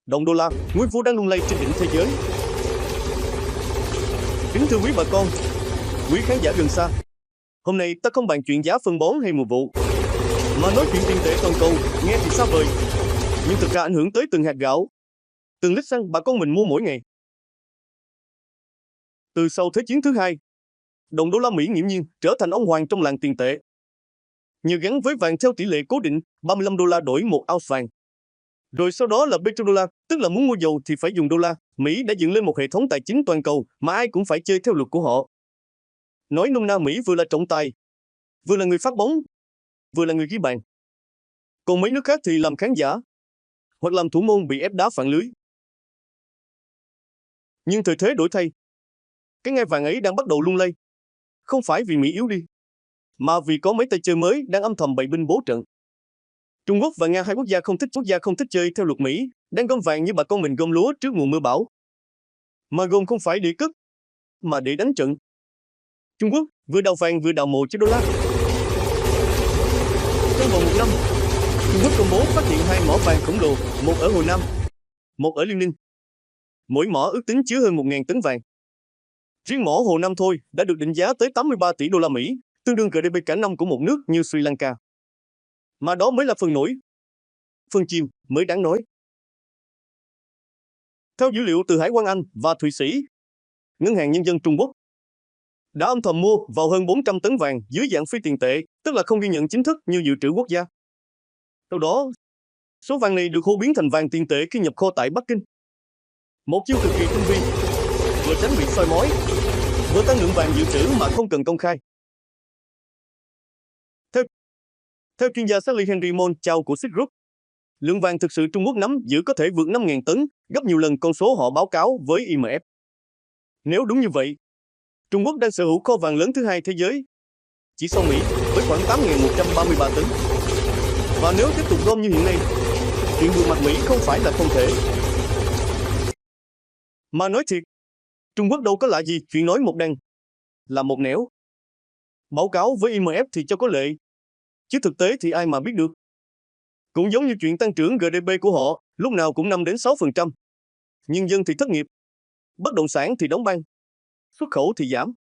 Đồng đô la, ngôi vua đang lung lay trên đỉnh thế giới. Kính thưa quý bà con, quý khán giả gần xa, hôm nay ta không bàn chuyện giá phân bón hay mùa vụ, mà nói chuyện tiền tệ toàn cầu, nghe thì xa vời, nhưng thực ra ảnh hưởng tới từng hạt gạo, từng lít xăng bà con mình mua mỗi ngày. Từ sau Thế chiến thứ hai, đồng đô la Mỹ nghiễm nhiên trở thành ông hoàng trong làng tiền tệ. Nhờ gắn với vàng theo tỷ lệ cố định 35 đô la đổi 1 ounce vàng. Rồi sau đó là petrodollar, tức là muốn mua dầu thì phải dùng đô la. Mỹ đã dựng lên một hệ thống tài chính toàn cầu mà ai cũng phải chơi theo luật của họ. Nói nôm na, Mỹ vừa là trọng tài, vừa là người phát bóng, vừa là người ghi bàn. Còn mấy nước khác thì làm khán giả, hoặc làm thủ môn bị ép đá phản lưới. Nhưng thời thế đổi thay, cái ngai vàng ấy đang bắt đầu lung lay. Không phải vì Mỹ yếu đi, mà vì có mấy tay chơi mới đang âm thầm bày binh bố trận. Trung Quốc và Nga, hai quốc gia không thích chơi theo luật Mỹ, đang gom vàng như bà con mình gom lúa trước mùa mưa bão. Mà gom không phải để cất, mà để đánh trận. Trung Quốc vừa đào vàng vừa đào mộ cho đô la. Trong vòng 1 năm, Trung Quốc công bố phát hiện 2 mỏ vàng khổng lồ, một ở Hồ Nam, một ở Liêu Ninh. Mỗi mỏ ước tính chứa hơn 1.000 tấn vàng. Riêng mỏ Hồ Nam thôi đã được định giá tới 83 tỷ đô la Mỹ, tương đương GDP cả năm của một nước như Sri Lanka. Mà đó mới là phần nổi. Phần chìm mới đáng nói. Theo dữ liệu từ Hải quan Anh và Thụy Sĩ, Ngân hàng Nhân dân Trung Quốc đã âm thầm mua vào hơn 400 tấn vàng dưới dạng phi tiền tệ, tức là không ghi nhận chính thức như dự trữ quốc gia. Sau đó, số vàng này được hô biến thành vàng tiền tệ khi nhập kho tại Bắc Kinh. Một chiêu cực kỳ tinh vi, vừa tránh bị soi mói, vừa tăng lượng vàng dự trữ mà không cần công khai. Theo chuyên gia Sally Henry Monchau của Swiss Group, lượng vàng thực sự Trung Quốc nắm giữ có thể vượt 5.000 tấn, gấp nhiều lần con số họ báo cáo với IMF. Nếu đúng như vậy, Trung Quốc đang sở hữu kho vàng lớn thứ hai thế giới, chỉ sau Mỹ với khoảng 8.133 tấn. Và nếu tiếp tục gom như hiện nay, chuyện vượt mặt Mỹ không phải là không thể. Mà nói thiệt, Trung Quốc đâu có lạ gì chuyện nói một đằng là một nẻo. Báo cáo với IMF thì cho có lệ, chứ thực tế thì ai mà biết được. Cũng giống như chuyện tăng trưởng GDP của họ, lúc nào cũng 5 đến 6%. Nhưng dân thì thất nghiệp, bất động sản thì đóng băng, xuất khẩu thì giảm.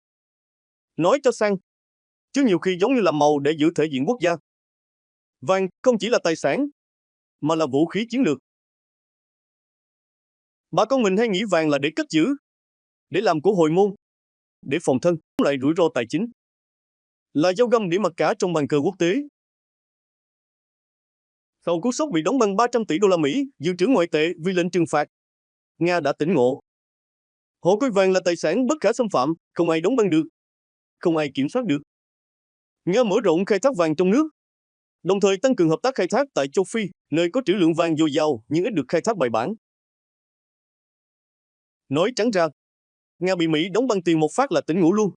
Nói cho sang, chứ nhiều khi giống như làm màu để giữ thể diện quốc gia. Vàng không chỉ là tài sản, mà là vũ khí chiến lược. Bà con mình hay nghĩ vàng là để cất giữ, để làm của hồi môn, để phòng thân, lại rủi ro tài chính. Là dao găm để mặc cả trong bàn cờ quốc tế. Sau cú sốc bị đóng băng 300 tỷ đô la Mỹ, dự trữ ngoại tệ vì lệnh trừng phạt, Nga đã tỉnh ngộ. Họ coi vàng là tài sản bất khả xâm phạm, không ai đóng băng được, không ai kiểm soát được. Nga mở rộng khai thác vàng trong nước, đồng thời tăng cường hợp tác khai thác tại châu Phi, nơi có trữ lượng vàng dồi dào nhưng ít được khai thác bài bản. Nói trắng ra, Nga bị Mỹ đóng băng tiền một phát là tỉnh ngủ luôn.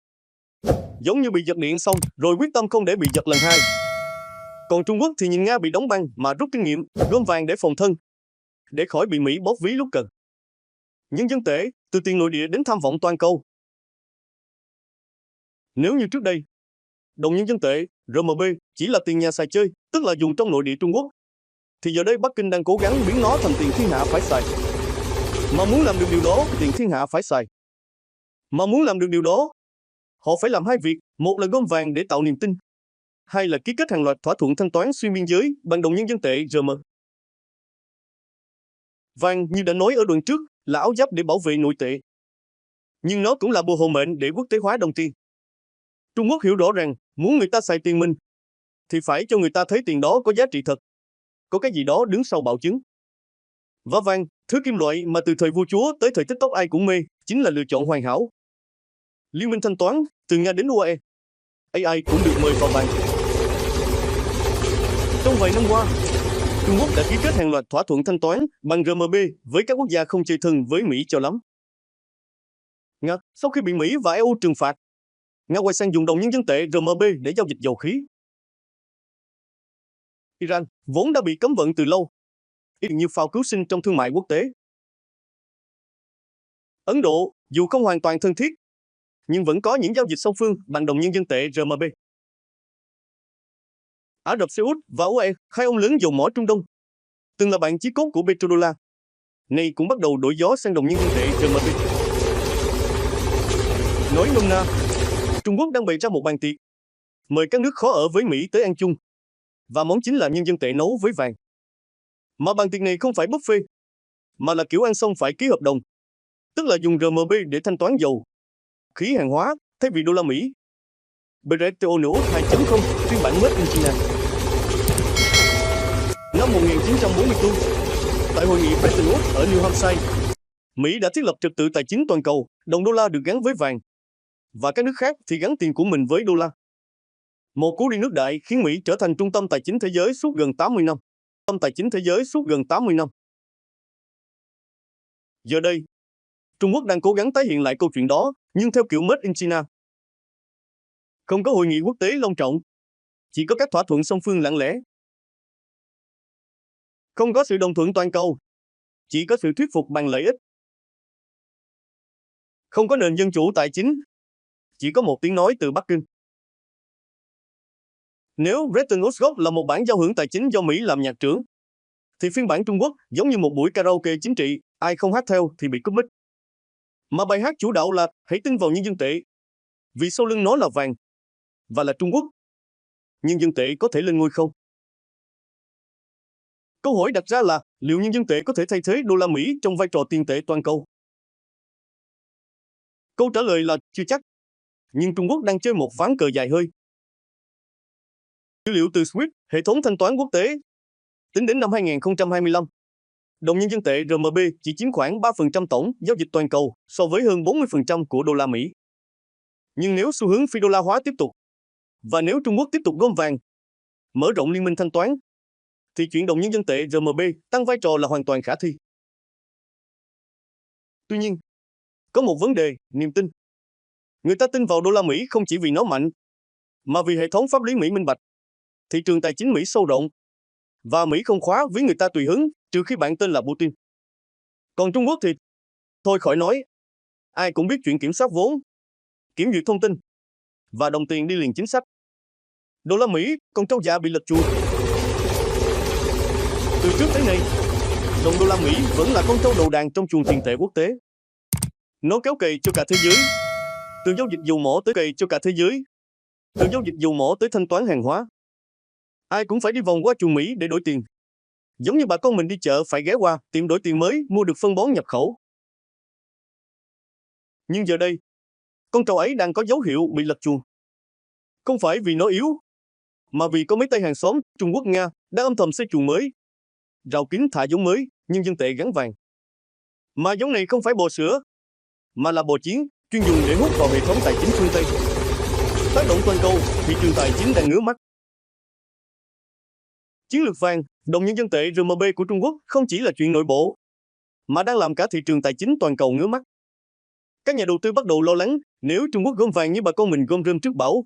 Giống như bị giật điện xong rồi quyết tâm không để bị giật lần hai. Còn Trung Quốc thì nhìn Nga bị đóng băng mà rút kinh nghiệm, gom vàng để phòng thân, để khỏi bị Mỹ bóp ví lúc cần. Nhân dân tệ, từ tiền nội địa đến tham vọng toàn cầu. Nếu như trước đây, đồng nhân dân tệ, RMB, chỉ là tiền nhà xài chơi, tức là dùng trong nội địa Trung Quốc, thì giờ đây Bắc Kinh đang cố gắng biến nó thành tiền thiên hạ phải xài. Mà muốn làm được điều đó, tiền thiên hạ phải xài. Mà muốn làm được điều đó, họ phải làm hai việc, một là gom vàng để tạo niềm tin, hai là ký kết hàng loạt thỏa thuận thanh toán xuyên biên giới bằng đồng nhân dân tệ RM. Vàng như đã nói ở đoạn trước là áo giáp để bảo vệ nội tệ. Nhưng nó cũng là bùa hộ mệnh để quốc tế hóa đồng tiền. Trung Quốc hiểu rõ rằng muốn người ta xài tiền mình thì phải cho người ta thấy tiền đó có giá trị thật, có cái gì đó đứng sau bảo chứng. Và vàng, thứ kim loại mà từ thời vua chúa tới thời TikTok ai cũng mê, chính là lựa chọn hoàn hảo. Liên minh thanh toán, từ Nga đến UAE, AI cũng được mời vào vàng. Trong vài năm qua, Trung Quốc đã ký kết hàng loạt thỏa thuận thanh toán bằng RMB với các quốc gia không chơi thân với Mỹ cho lắm. Nga, sau khi bị Mỹ và EU trừng phạt, Nga quay sang dùng đồng nhân dân tệ RMB để giao dịch dầu khí. Iran, vốn đã bị cấm vận từ lâu, ít như phao cứu sinh trong thương mại quốc tế. Ấn Độ, dù không hoàn toàn thân thiết, nhưng vẫn có những giao dịch song phương bằng đồng nhân dân tệ RMB. Ả Rập Xê Út và UAE, hai ông lớn dầu mỏ Trung Đông, từng là bạn chí cốt của petrodollar. nay cũng bắt đầu đổi gió sang đồng nhân dân tệ RMB. Nói nôm na, Trung Quốc đang bày ra một bàn tiệc, mời các nước khó ở với Mỹ tới ăn chung, và món chính là nhân dân tệ nấu với vàng. Mà bàn tiệc này không phải buffet, mà là kiểu ăn xong phải ký hợp đồng, tức là dùng RMB để thanh toán dầu, khí hàng hóa thay vì đô la Mỹ. Bretton Woods 2.0 phiên bản Made in China. Năm 1944, tại hội nghị Bretton Woods ở New Hampshire, Mỹ đã thiết lập trật tự tài chính toàn cầu, đồng đô la được gắn với vàng, và các nước khác thì gắn tiền của mình với đô la. Một cú đi nước đại khiến Mỹ trở thành trung tâm tài chính thế giới suốt gần 80 năm. Giờ đây, Trung Quốc đang cố gắng tái hiện lại câu chuyện đó, nhưng theo kiểu Made in China. Không có hội nghị quốc tế long trọng, chỉ có các thỏa thuận song phương lặng lẽ. Không có sự đồng thuận toàn cầu, chỉ có sự thuyết phục bằng lợi ích. Không có nền dân chủ tài chính, chỉ có một tiếng nói từ Bắc Kinh. Nếu Bretton Woods gốc là một bản giao hưởng tài chính do Mỹ làm nhạc trưởng, thì phiên bản Trung Quốc giống như một buổi karaoke chính trị, ai không hát theo thì bị cúp mic. Mà bài hát chủ đạo là hãy tin vào nhân dân tệ, vì sau lưng nó là vàng, và là Trung Quốc. Nhân dân tệ có thể lên ngôi không? Câu hỏi đặt ra là liệu nhân dân tệ có thể thay thế đô la Mỹ trong vai trò tiền tệ toàn cầu? Câu trả lời là chưa chắc, nhưng Trung Quốc đang chơi một ván cờ dài hơi. Dữ liệu từ SWIFT, hệ thống thanh toán quốc tế, tính đến năm 2025, đồng nhân dân tệ RMB chỉ chiếm khoảng 3% tổng giao dịch toàn cầu so với hơn 40% của đô la Mỹ. Nhưng nếu xu hướng phi đô la hóa tiếp tục, và nếu Trung Quốc tiếp tục gom vàng, mở rộng liên minh thanh toán, thì chuyển đồng nhân dân tệ RMB tăng vai trò là hoàn toàn khả thi. Tuy nhiên, có một vấn đề, niềm tin. Người ta tin vào đô la Mỹ không chỉ vì nó mạnh, mà vì hệ thống pháp lý Mỹ minh bạch, thị trường tài chính Mỹ sâu rộng, và Mỹ không khóa với người ta tùy hứng, trừ khi bạn tên là Putin. Còn Trung Quốc thì, thôi khỏi nói, ai cũng biết chuyện kiểm soát vốn, kiểm duyệt thông tin, và đồng tiền đi liền chính sách. Đô la Mỹ, con trâu già bị lật chuồng. Từ trước tới nay, đồng đô la Mỹ vẫn là con trâu đầu đàn trong chuồng tiền tệ quốc tế. Nó kéo cày cho cả thế giới, từ giao dịch dầu mỏ tới cày cho cả thế giới, từ giao dịch dầu mỏ tới thanh toán hàng hóa. Ai cũng phải đi vòng qua chuồng Mỹ để đổi tiền. Giống như bà con mình đi chợ phải ghé qua tiệm đổi tiền mới mua được phân bón nhập khẩu. Nhưng giờ đây, con trâu ấy đang có dấu hiệu bị lật chuồng. Không phải vì nó yếu, mà vì có mấy tay hàng xóm Trung Quốc Nga đang âm thầm xây chuồng mới, rào kín thả giống mới, nhân dân tệ gắn vàng. Mà giống này không phải bò sữa, mà là bò chiến, chuyên dùng để hút vào hệ thống tài chính phương Tây. Tác động toàn cầu, thị trường tài chính đang ngứa mắt. Chiến lược vàng, đồng nhân dân tệ RMB của Trung Quốc không chỉ là chuyện nội bộ, mà đang làm cả thị trường tài chính toàn cầu ngứa mắt. Các nhà đầu tư bắt đầu lo lắng, nếu Trung Quốc gom vàng như bà con mình gom rơm trước bão,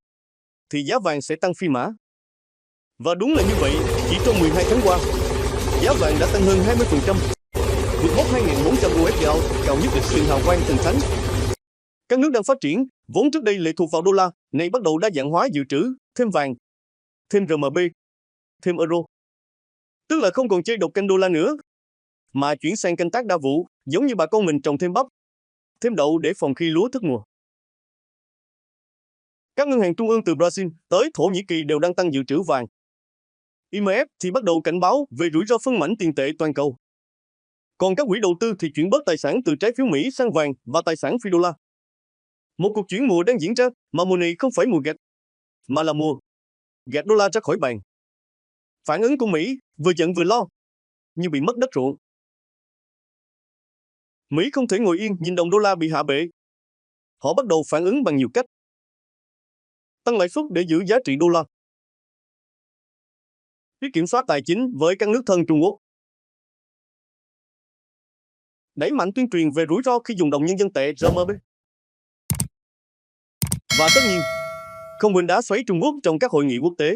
thì giá vàng sẽ tăng phi mã. Và đúng là như vậy, chỉ trong 12 tháng qua, giá vàng đã tăng hơn 20%, vượt mốc 2.400 USD, cao nhất lịch sử hào quang thần thánh. Các nước đang phát triển, vốn trước đây lệ thuộc vào đô la, nay bắt đầu đa dạng hóa dự trữ, thêm vàng, thêm RMB, thêm euro. Tức là không còn chơi độc canh đô la nữa, mà chuyển sang canh tác đa vụ, giống như bà con mình trồng thêm bắp, thêm đậu để phòng khi lúa thất mùa. Các ngân hàng trung ương từ Brazil tới Thổ Nhĩ Kỳ đều đang tăng dự trữ vàng. IMF thì bắt đầu cảnh báo về rủi ro phân mảnh tiền tệ toàn cầu. Còn các quỹ đầu tư thì chuyển bớt tài sản từ trái phiếu Mỹ sang vàng và tài sản phi đô la. Một cuộc chuyển mùa đang diễn ra, mà mùa này không phải mùa gạt, mà là mùa gạt đô la ra khỏi bàn. Phản ứng của Mỹ vừa giận vừa lo, như bị mất đất ruộng. Mỹ không thể ngồi yên nhìn đồng đô la bị hạ bệ. Họ bắt đầu phản ứng bằng nhiều cách. Tăng lãi suất để giữ giá trị đô la. Biết kiểm soát tài chính với các nước thân Trung Quốc. Đẩy mạnh tuyên truyền về rủi ro khi dùng đồng nhân dân tệ RMB. Và tất nhiên, không quên đá xoáy Trung Quốc trong các hội nghị quốc tế.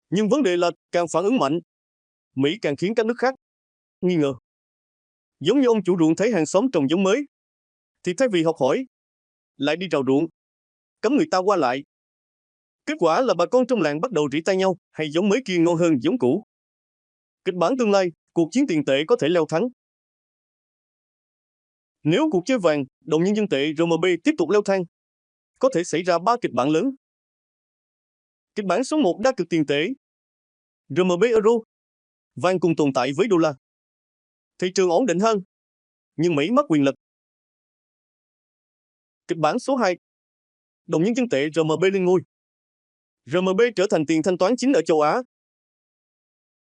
Nhưng vấn đề là càng phản ứng mạnh, Mỹ càng khiến các nước khác nghi ngờ. Giống như ông chủ ruộng thấy hàng xóm trồng giống mới, thì thay vì học hỏi, lại đi rào ruộng, cấm người ta qua lại. Kết quả là bà con trong làng bắt đầu rỉ tay nhau, hay giống mới kia ngon hơn giống cũ. Kịch bản tương lai cuộc chiến tiền tệ có thể leo thang. Nếu cuộc chơi vàng, đồng nhân dân tệ RMB tiếp tục leo thang, có thể xảy ra 3 kịch bản lớn. Kịch bản số 1 đa cực tiền tệ. RMB Euro, vàng cùng tồn tại với đô la. Thị trường ổn định hơn, nhưng Mỹ mất quyền lực. Kịch bản số 2. Đồng nhân dân tệ RMB lên ngôi. RMB trở thành tiền thanh toán chính ở châu Á.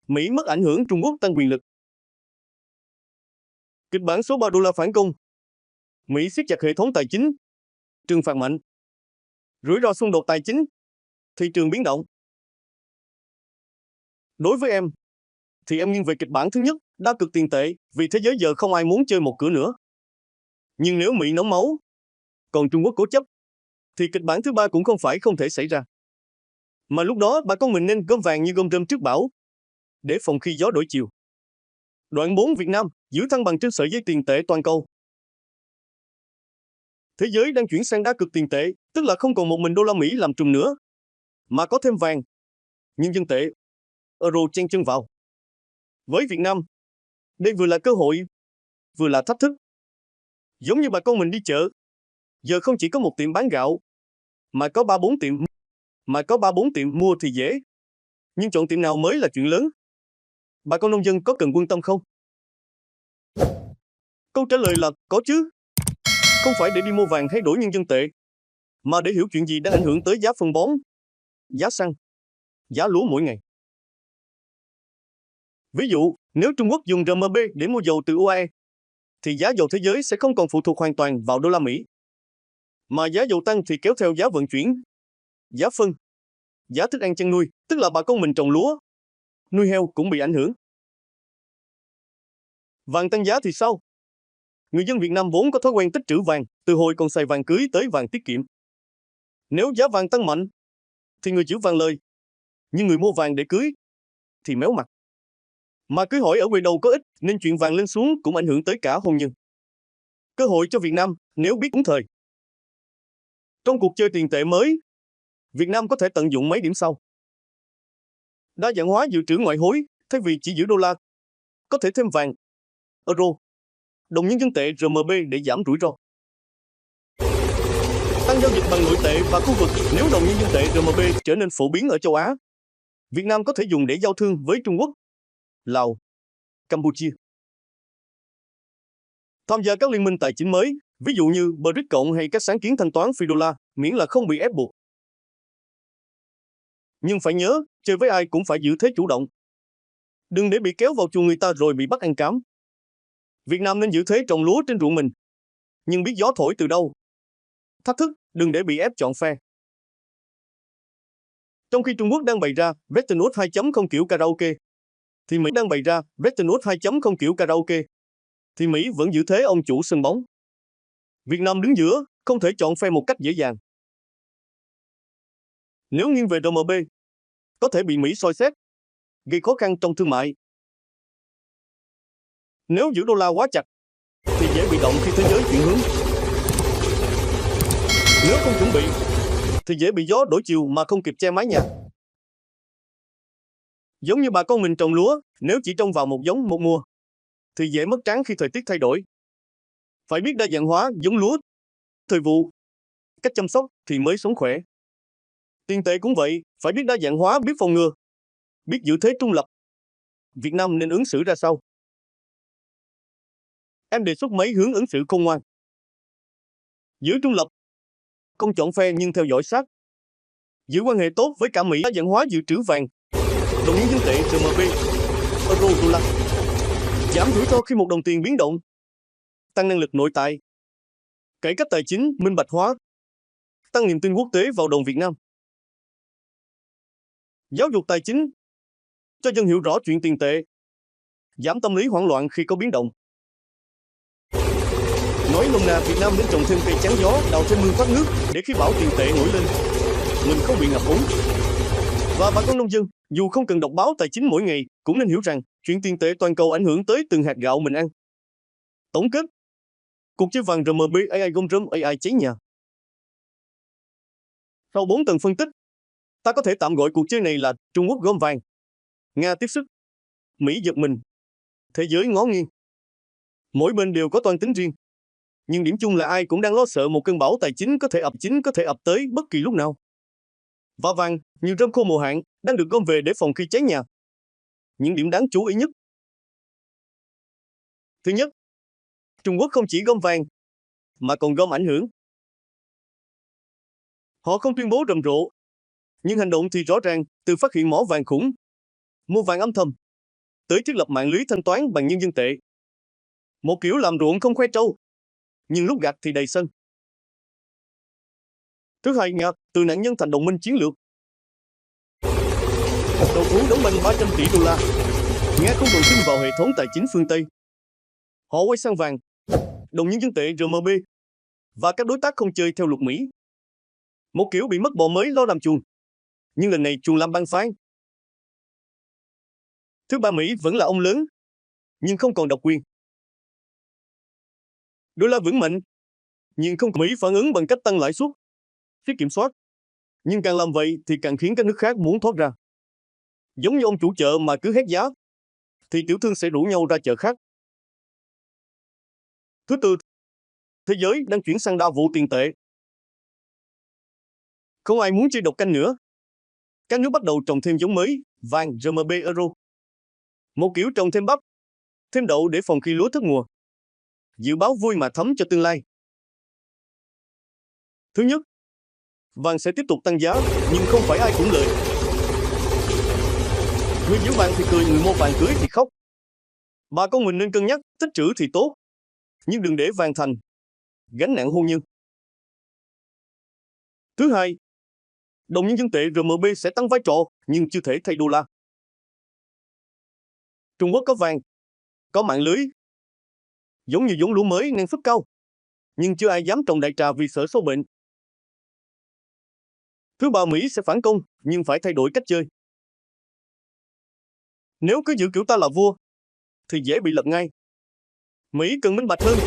Mỹ mất ảnh hưởng, Trung Quốc tăng quyền lực. Kịch bản số 3 đô la phản công. Mỹ siết chặt hệ thống tài chính, trừng phạt mạnh. Rủi ro xung đột tài chính, thị trường biến động. Đối với em, thì em nghiêng về kịch bản thứ nhất, đa cực tiền tệ, vì thế giới giờ không ai muốn chơi một cửa nữa. Nhưng nếu Mỹ nóng máu, còn Trung Quốc cố chấp, thì kịch bản thứ ba cũng không phải không thể xảy ra. Mà lúc đó bà con mình nên gom vàng như gom rơm trước bão, để phòng khi gió đổi chiều. Đoạn 4 Việt Nam, giữ thăng bằng trên sợi dây tiền tệ toàn cầu. Thế giới đang chuyển sang đa cực tiền tệ, tức là không còn một mình đô la Mỹ làm trùm nữa, mà có thêm vàng, nhân dân tệ, euro chen chân vào. Với Việt Nam, đây vừa là cơ hội, vừa là thách thức. Giống như bà con mình đi chợ, giờ không chỉ có một tiệm bán gạo, mà có 3-4 tiệm mua thì dễ. Nhưng chọn tiệm nào mới là chuyện lớn. Bà con nông dân có cần quan tâm không? Câu trả lời là có chứ. Không phải để đi mua vàng hay đổi nhân dân tệ, mà để hiểu chuyện gì đang ảnh hưởng tới giá phân bón, giá xăng, giá lúa mỗi ngày. Ví dụ, nếu Trung Quốc dùng RMB để mua dầu từ UAE, thì giá dầu thế giới sẽ không còn phụ thuộc hoàn toàn vào đô la Mỹ. Mà giá dầu tăng thì kéo theo giá vận chuyển, giá phân, giá thức ăn chăn nuôi, tức là bà con mình trồng lúa, nuôi heo cũng bị ảnh hưởng. Vàng tăng giá thì sao? Người dân Việt Nam vốn có thói quen tích trữ vàng, từ hồi còn xài vàng cưới tới vàng tiết kiệm. Nếu giá vàng tăng mạnh, thì người giữ vàng lời, nhưng người mua vàng để cưới thì méo mặt. Mà cưới hỏi ở quê đầu có ít, nên chuyện vàng lên xuống cũng ảnh hưởng tới cả hôn nhân. Cơ hội cho Việt Nam nếu biết đúng thời. Trong cuộc chơi tiền tệ mới, Việt Nam có thể tận dụng mấy điểm sau. Đa dạng hóa dự trữ ngoại hối, thay vì chỉ giữ đô la, có thể thêm vàng, euro, đồng nhân dân tệ RMB để giảm rủi ro. Tăng giao dịch bằng nội tệ và khu vực. Nếu đồng nhân dân tệ RMB trở nên phổ biến ở châu Á, Việt Nam có thể dùng để giao thương với Trung Quốc, Lào, Campuchia. Tham gia các liên minh tài chính mới, ví dụ như BRICS cộng hay các sáng kiến thanh toán phi đô la, miễn là không bị ép buộc. Nhưng phải nhớ, chơi với ai cũng phải giữ thế chủ động. Đừng để bị kéo vào chuồng người ta rồi bị bắt ăn cám. Việt Nam nên giữ thế trồng lúa trên ruộng mình, nhưng biết gió thổi từ đâu. Thách thức, đừng để bị ép chọn phe. Trong khi Trung Quốc đang bày ra Bretton Woods 2.0 kiểu karaoke, thì Mỹ đang bày ra Bretton Woods 2.0 kiểu karaoke, thì Mỹ vẫn giữ thế ông chủ sân bóng. Việt Nam đứng giữa, không thể chọn phe một cách dễ dàng. Nếu nghiêng về RMB, có thể bị Mỹ soi xét, gây khó khăn trong thương mại. Nếu giữ đô la quá chặt, thì dễ bị động khi thế giới chuyển hướng. Nếu không chuẩn bị, thì dễ bị gió đổi chiều mà không kịp che mái nhà. Giống như bà con mình trồng lúa, nếu chỉ trông vào một giống một mùa, thì dễ mất trắng khi thời tiết thay đổi. Phải biết đa dạng hóa giống lúa, thời vụ, cách chăm sóc thì mới sống khỏe. Tiền tệ cũng vậy, phải biết đa dạng hóa, biết phòng ngừa, biết giữ thế trung lập. Việt Nam nên ứng xử ra sao? Em đề xuất mấy hướng ứng xử khôn ngoan. Giữ trung lập, không chọn phe nhưng theo dõi sát. Giữ quan hệ tốt với cả Mỹ, đa dạng hóa dự trữ vàng, đồng nhân dân tệ RMB, euro, đô la. Giảm rủi ro khi một đồng tiền biến động. Tăng năng lực nội tại. Cải cách tài chính, minh bạch hóa. Tăng niềm tin quốc tế vào đồng Việt Nam. Giáo dục tài chính, cho dân hiểu rõ chuyện tiền tệ. Giảm tâm lý hoảng loạn khi có biến động. Nói nôm na, Việt Nam nên trồng thêm cây chắn gió, đào thêm mương thoát nước để khi bão tiền tệ nổi lên, mình không bị ngập úng. Và bà con nông dân, dù không cần đọc báo tài chính mỗi ngày, cũng nên hiểu rằng chuyện tiền tệ toàn cầu ảnh hưởng tới từng hạt gạo mình ăn. Tổng kết, cuộc chơi vàng RMB AI gom rơm AI cháy nhà. Sau 4 tầng phân tích, ta có thể tạm gọi cuộc chơi này là Trung Quốc gom vàng, Nga tiếp sức, Mỹ giật mình, thế giới ngó nghiêng. Mỗi bên đều có toan tính riêng. Nhưng điểm chung là ai cũng đang lo sợ một cơn bão tài chính có thể ập tới bất kỳ lúc nào. Và vàng, như rơm khô mùa hạn, đang được gom về để phòng khi cháy nhà. Những điểm đáng chú ý nhất. Thứ nhất, Trung Quốc không chỉ gom vàng, mà còn gom ảnh hưởng. Họ không tuyên bố rầm rộ, nhưng hành động thì rõ ràng, từ phát hiện mỏ vàng khủng, mua vàng âm thầm, tới thiết lập mạng lưới thanh toán bằng nhân dân tệ. Một kiểu làm ruộng không khoe trâu, nhưng lúc gặt thì đầy sân. Thứ hai, Nga từ nạn nhân thành đồng minh chiến lược. Đầu thú đóng banh 300 tỷ đô la. Nga không còn tin vào hệ thống tài chính phương Tây. Họ quay sang vàng, đồng nhân dân tệ RMB và các đối tác không chơi theo luật Mỹ. Một kiểu bị mất bò mới lo làm chuồng, nhưng lần này chuồng làm băng phái. Thứ ba, Mỹ vẫn là ông lớn, nhưng không còn độc quyền. Đô la vững mạnh, nhưng không. Mỹ phản ứng bằng cách tăng lãi suất, siết kiểm soát. Nhưng càng làm vậy thì càng khiến các nước khác muốn thoát ra. Giống như ông chủ chợ mà cứ hét giá, thì tiểu thương sẽ rủ nhau ra chợ khác. Thứ tư, thế giới đang chuyển sang đa vụ tiền tệ. Không ai muốn chơi độc canh nữa. Các nước bắt đầu trồng thêm giống mới, vàng, RMB, euro. Một kiểu trồng thêm bắp, thêm đậu để phòng khi lúa thất mùa. Dự báo vui mà thấm cho tương lai. Thứ nhất, vàng sẽ tiếp tục tăng giá, nhưng không phải ai cũng lợi. Người giữ vàng thì cười, người mua vàng cưới thì khóc. Bà con mình nên cân nhắc, tích trữ thì tốt, nhưng đừng để vàng thành gánh nặng hôn nhân. Thứ hai, đồng nhân dân tệ RMB sẽ tăng vai trò, nhưng chưa thể thay đô la. Trung Quốc có vàng, có mạng lưới, giống như giống lúa mới năng suất cao, nhưng chưa ai dám trồng đại trà vì sợ sâu bệnh. Thứ ba, Mỹ sẽ phản công, nhưng phải thay đổi cách chơi. Nếu cứ giữ kiểu ta là vua, thì dễ bị lật ngay. Mỹ cần minh bạch hơn,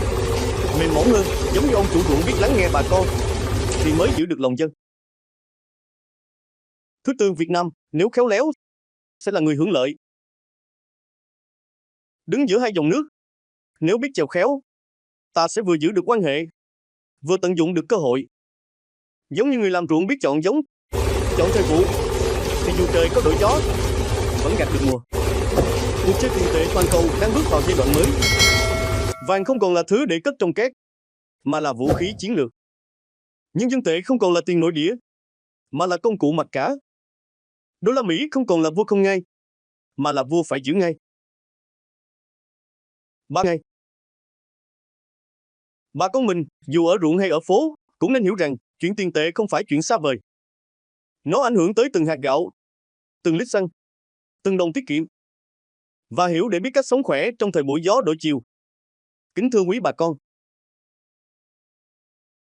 mềm mỏng hơn, giống như ông chủ ruộng biết lắng nghe bà con, thì mới giữ được lòng dân. Thứ tư, Việt Nam, nếu khéo léo, sẽ là người hưởng lợi. Đứng giữa hai dòng nước, nếu biết chèo khéo, ta sẽ vừa giữ được quan hệ, vừa tận dụng được cơ hội. Giống như người làm ruộng biết chọn giống, chọn thời vụ, thì dù trời có đổi gió, vẫn gặt được mùa. Cuộc chơi tiền tệ toàn cầu đang bước vào giai đoạn mới. Vàng không còn là thứ để cất trong két, mà là vũ khí chiến lược. Nhân dân tệ không còn là tiền nội địa, mà là công cụ mặc cả. Đô la Mỹ không còn là vua không ngay, mà là vua phải giữ ngay. 3 ngày. Bà con mình, dù ở ruộng hay ở phố, cũng nên hiểu rằng chuyện tiền tệ không phải chuyện xa vời. Nó ảnh hưởng tới từng hạt gạo, từng lít xăng, từng đồng tiết kiệm. Và hiểu để biết cách sống khỏe trong thời buổi gió đổi chiều. Kính thưa quý bà con,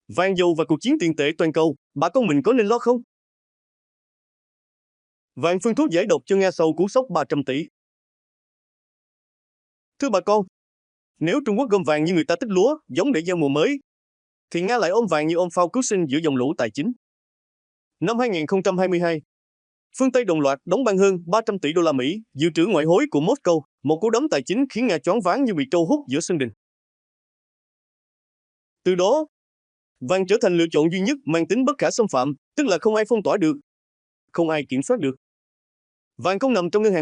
vàng dầu và cuộc chiến tiền tệ toàn cầu, bà con mình có nên lo không? Vàng phương thuốc giải độc cho Nga sau cú sốc 300 tỷ. Thưa bà con, nếu Trung Quốc gom vàng như người ta tích lúa, giống để gieo mùa mới, thì Nga lại ôm vàng như ôm phao cứu sinh giữa dòng lũ tài chính. Năm 2022, phương Tây đồng loạt đóng băng hơn 300 tỷ đô la Mỹ dự trữ ngoại hối của Moscow, một cú đấm tài chính khiến Nga choáng váng như bị trâu hút giữa sân đình. Từ đó, vàng trở thành lựa chọn duy nhất mang tính bất khả xâm phạm, tức là không ai phong tỏa được, không ai kiểm soát được. Vàng không nằm trong ngân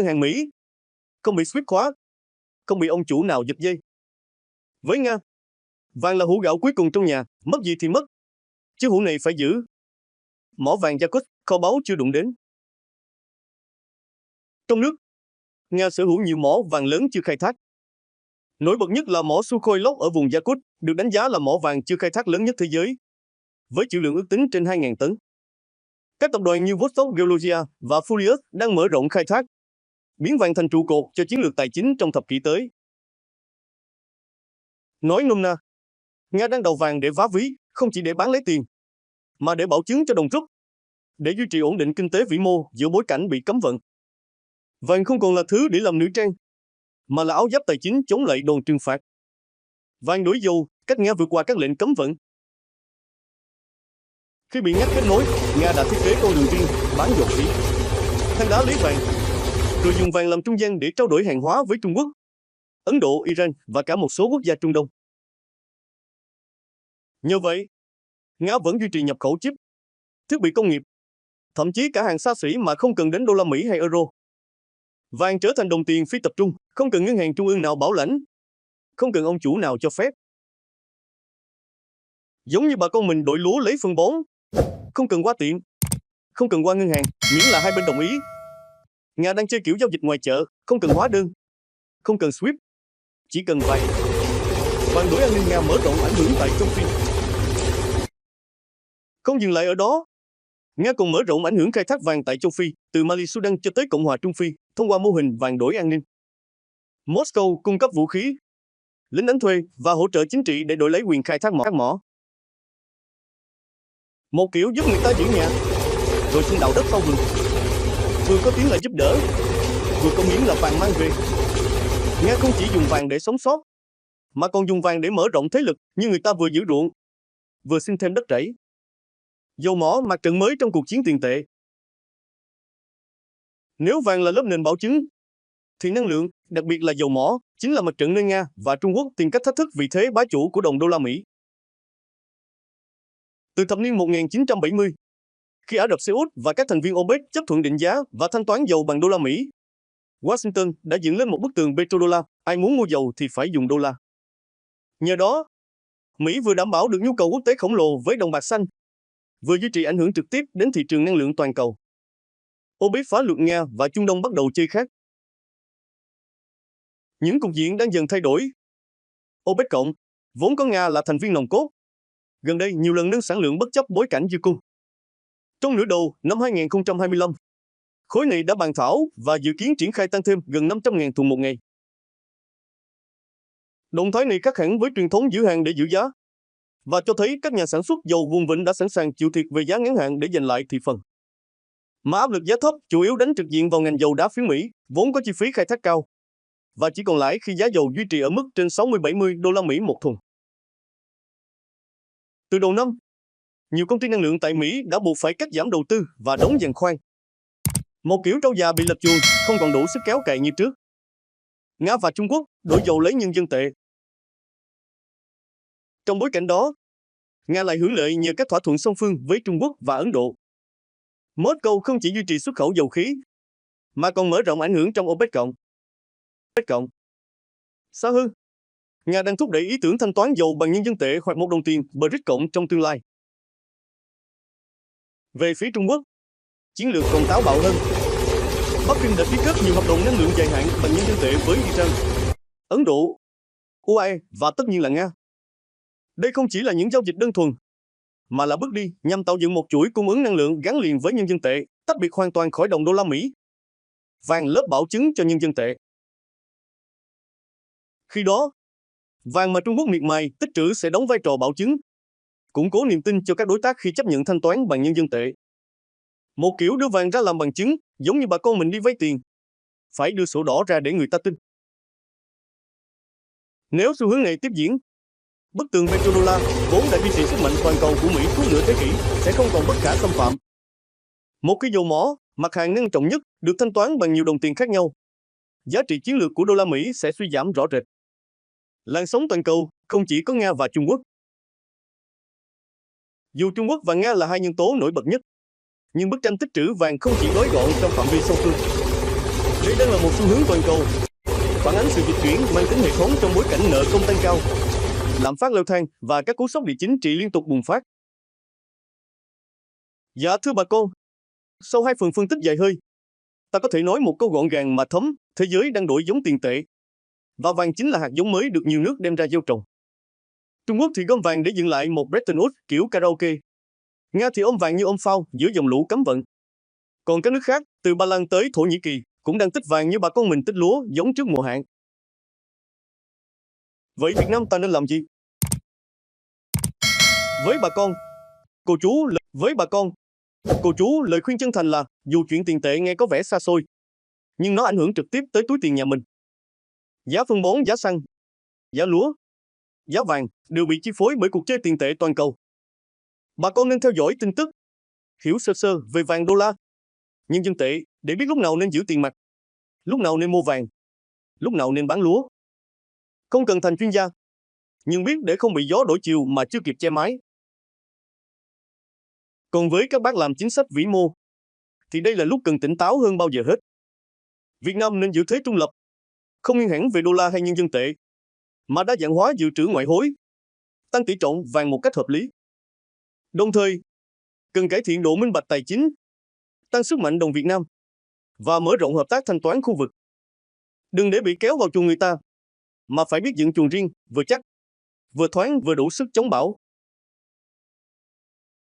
hàng Mỹ, không bị SWIFT khóa, không bị ông chủ nào giật dây. Với Nga, vàng là hũ gạo cuối cùng trong nhà, mất gì thì mất, chứ hũ này phải giữ. Mỏ vàng Yakut, kho báu chưa đụng đến. Trong nước, Nga sở hữu nhiều mỏ vàng lớn chưa khai thác. Nổi bật nhất là mỏ Sukhoi Log ở vùng Yakut, được đánh giá là mỏ vàng chưa khai thác lớn nhất thế giới, với trữ lượng ước tính trên 2.000 tấn. Các tập đoàn như Vostok Geologia và Furious đang mở rộng khai thác, biến vàng thành trụ cột cho chiến lược tài chính trong thập kỷ tới. Nói nôm na, Nga đang đầu vàng để vá ví, không chỉ để bán lấy tiền, mà để bảo chứng cho đồng rút, để duy trì ổn định kinh tế vĩ mô giữa bối cảnh bị cấm vận. Vàng không còn là thứ để làm nữ trang, mà là áo giáp tài chính chống lại đòn trừng phạt. Vàng đổi dầu, cách Nga vượt qua các lệnh cấm vận. Khi bị ngắt kết nối, Nga đã thiết kế con đường riêng, bán dầu khí. Than đá lấy vàng, rồi dùng vàng làm trung gian để trao đổi hàng hóa với Trung Quốc, Ấn Độ, Iran và cả một số quốc gia Trung Đông. Nhờ vậy, Nga vẫn duy trì nhập khẩu chip, thiết bị công nghiệp, thậm chí cả hàng xa xỉ mà không cần đến đô la Mỹ hay euro. Vàng trở thành đồng tiền phi tập trung, không cần ngân hàng trung ương nào bảo lãnh, không cần ông chủ nào cho phép. Giống như bà con mình đổi lúa lấy phân bón, không cần qua tiệm, không cần qua ngân hàng, miễn là hai bên đồng ý. Nga đang chơi kiểu giao dịch ngoài chợ, không cần hóa đơn, không cần SWIFT, chỉ cần vàng. Vàng đổi an ninh Nga mở rộng ảnh hưởng tại Châu Phi. Không dừng lại ở đó, Nga còn mở rộng ảnh hưởng khai thác vàng tại Châu Phi, từ Mali, Sudan cho tới Cộng hòa Trung Phi, thông qua mô hình vàng đổi an ninh. Moscow cung cấp vũ khí, lính đánh thuê và hỗ trợ chính trị để đổi lấy quyền khai thác mỏ. Một kiểu giúp người ta giữ nhà, rồi xin đào đất sau vườn. Vừa có tiếng là giúp đỡ, vừa có miếng là vàng mang về. Nga không chỉ dùng vàng để sống sót, mà còn dùng vàng để mở rộng thế lực, như người ta vừa giữ ruộng, vừa xin thêm đất rẫy. Dầu mỏ mặt trận mới trong cuộc chiến tiền tệ. Nếu vàng là lớp nền bảo chứng, thì năng lượng, đặc biệt là dầu mỏ, chính là mặt trận nơi Nga và Trung Quốc tìm cách thách thức vị thế bá chủ của đồng đô la Mỹ. Từ thập niên 1970, khi Ả Rập Xê Út và các thành viên OPEC chấp thuận định giá và thanh toán dầu bằng đô la Mỹ, Washington đã dựng lên một bức tường petrodollar, ai muốn mua dầu thì phải dùng đô la. Nhờ đó, Mỹ vừa đảm bảo được nhu cầu quốc tế khổng lồ với đồng bạc xanh, vừa duy trì ảnh hưởng trực tiếp đến thị trường năng lượng toàn cầu. OPEC phá luật Nga và Trung Đông bắt đầu chơi khác. Những cục diện đang dần thay đổi. OPEC cộng, vốn có Nga là thành viên nòng cốt, gần đây nhiều lần nâng sản lượng bất chấp bối cảnh dư cung. Trong nửa đầu năm 2025, khối này đã bàn thảo và dự kiến triển khai tăng thêm gần 500.000 thùng một ngày. Động thái này khác hẳn với truyền thống giữ hàng để giữ giá, và cho thấy các nhà sản xuất dầu vùng vịnh đã sẵn sàng chịu thiệt về giá ngắn hạn để giành lại thị phần. Mà áp lực giá thấp chủ yếu đánh trực diện vào ngành dầu đá phiến Mỹ, vốn có chi phí khai thác cao, và chỉ còn lãi khi giá dầu duy trì ở mức trên 60-70 đô la Mỹ một thùng. Từ đầu năm, nhiều công ty năng lượng tại Mỹ đã buộc phải cắt giảm đầu tư và đóng giàn khoan. Một kiểu trâu già bị lật chuồng, không còn đủ sức kéo cày như trước. Nga và Trung Quốc đổi dầu lấy nhân dân tệ. Trong bối cảnh đó, Nga lại hưởng lợi nhờ các thỏa thuận song phương với Trung Quốc và Ấn Độ. Moscow không chỉ duy trì xuất khẩu dầu khí, mà còn mở rộng ảnh hưởng trong OPEC cộng. Xa hơn, Nga đang thúc đẩy ý tưởng thanh toán dầu bằng nhân dân tệ hoặc một đồng tiền BRICS cộng trong tương lai. Về phía Trung Quốc, chiến lược còn táo bạo hơn. Bắc Kinh đã ký kết nhiều hợp đồng năng lượng dài hạn bằng nhân dân tệ với Iran, Ấn Độ, UAE và tất nhiên là Nga. Đây không chỉ là những giao dịch đơn thuần, mà là bước đi nhằm tạo dựng một chuỗi cung ứng năng lượng gắn liền với nhân dân tệ, tách biệt hoàn toàn khỏi đồng đô la Mỹ. Vàng lớp bảo chứng cho nhân dân tệ. Khi đó, vàng mà Trung Quốc miệt mài tích trữ sẽ đóng vai trò bảo chứng, củng cố niềm tin cho các đối tác khi chấp nhận thanh toán bằng nhân dân tệ. Một kiểu đưa vàng ra làm bằng chứng, giống như bà con mình đi vay tiền, phải đưa sổ đỏ ra để người ta tin. Nếu xu hướng này tiếp diễn, bức tường petrodollar vốn đã duy trì sức mạnh toàn cầu của Mỹ suốt nửa thế kỷ sẽ không còn bất khả xâm phạm. Một khi dầu mỏ, mặt hàng nâng trọng nhất, được thanh toán bằng nhiều đồng tiền khác nhau, giá trị chiến lược của đô la Mỹ sẽ suy giảm rõ rệt. Làn sóng toàn cầu không chỉ có Nga và Trung Quốc. Dù Trung Quốc và Nga là hai nhân tố nổi bật nhất, nhưng bức tranh tích trữ vàng không chỉ gói gọn trong phạm vi song phương. Đây đang là một xu hướng toàn cầu, phản ánh sự dịch chuyển mang tính hệ thống trong bối cảnh nợ công tăng cao, lạm phát leo thang và các cú sốc địa chính trị liên tục bùng phát. Dạ thưa bà con, sau hai phần phân tích dài hơi, ta có thể nói một câu gọn gàng mà thấm, thế giới đang đổi giống tiền tệ. Và vàng chính là hạt giống mới được nhiều nước đem ra gieo trồng. Trung Quốc thì gom vàng để dựng lại một Bretton Woods kiểu karaoke. Nga thì ôm vàng như ôm phao giữa dòng lũ cấm vận. Còn các nước khác, từ Ba Lan tới Thổ Nhĩ Kỳ, cũng đang tích vàng như bà con mình tích lúa giống trước mùa hạn. Vậy Việt Nam ta nên làm gì? Với bà con, cô chú lời khuyên chân thành là dù chuyện tiền tệ nghe có vẻ xa xôi, nhưng nó ảnh hưởng trực tiếp tới túi tiền nhà mình. Giá phân bón, giá xăng, giá lúa, giá vàng đều bị chi phối bởi cuộc chơi tiền tệ toàn cầu. Bà con nên theo dõi tin tức, hiểu sơ sơ về vàng đô la, nhân dân tệ để biết lúc nào nên giữ tiền mặt, Lúc nào nên mua vàng, lúc nào nên bán lúa. Không cần thành chuyên gia, nhưng biết để không bị gió đổi chiều mà chưa kịp che mái. Còn với các bác làm chính sách vĩ mô, thì đây là lúc cần tỉnh táo hơn bao giờ hết. Việt Nam nên giữ thế trung lập, không nghiêng hẳn về đô la hay nhân dân tệ, mà đa dạng hóa dự trữ ngoại hối, tăng tỷ trọng vàng một cách hợp lý. Đồng thời, cần cải thiện độ minh bạch tài chính, tăng sức mạnh đồng Việt Nam và mở rộng hợp tác thanh toán khu vực. Đừng để bị kéo vào chuồng người ta, mà phải biết dựng chuồng riêng, vừa chắc, vừa thoáng vừa đủ sức chống bão.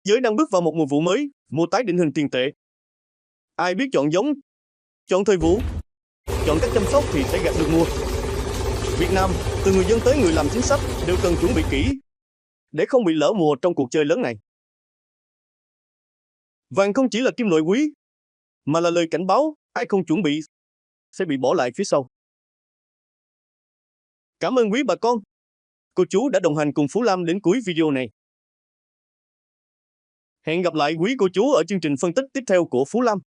Giới đang bước vào một mùa vụ mới, mùa tái định hình tiền tệ. Ai biết chọn giống, chọn thời vụ, chọn cách chăm sóc thì sẽ gặt được mùa. Việt Nam, từ người dân tới người làm chính sách, đều cần chuẩn bị kỹ, để không bị lỡ mùa trong cuộc chơi lớn này. Vàng không chỉ là kim loại quý, mà là lời cảnh báo, ai không chuẩn bị, sẽ bị bỏ lại phía sau. Cảm ơn quý bà con, cô chú đã đồng hành cùng Phú Lam đến cuối video này. Hẹn gặp lại quý cô chú ở chương trình phân tích tiếp theo của Phú Lam.